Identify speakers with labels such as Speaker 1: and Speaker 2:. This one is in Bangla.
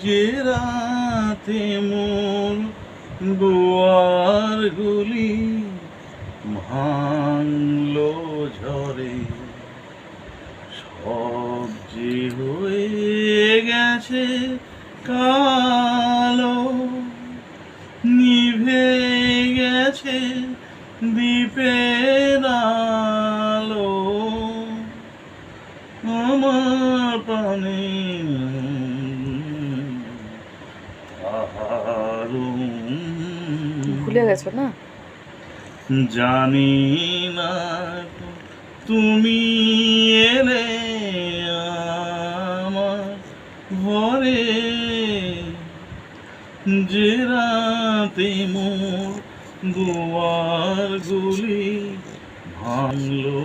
Speaker 1: যে রাতে মোর দুয়ারগুলি ভাঙলো ঝড়ে, সব যে হয়ে গেছে কালো, নিভে গেছে দ্বীপের আলো, আমার প্রাণে
Speaker 2: ভুলে গেছো না?
Speaker 1: জানি না তুমি এলে আমার ঘরে, যে রাতে মোর দুয়ারগুলি ভাঙলো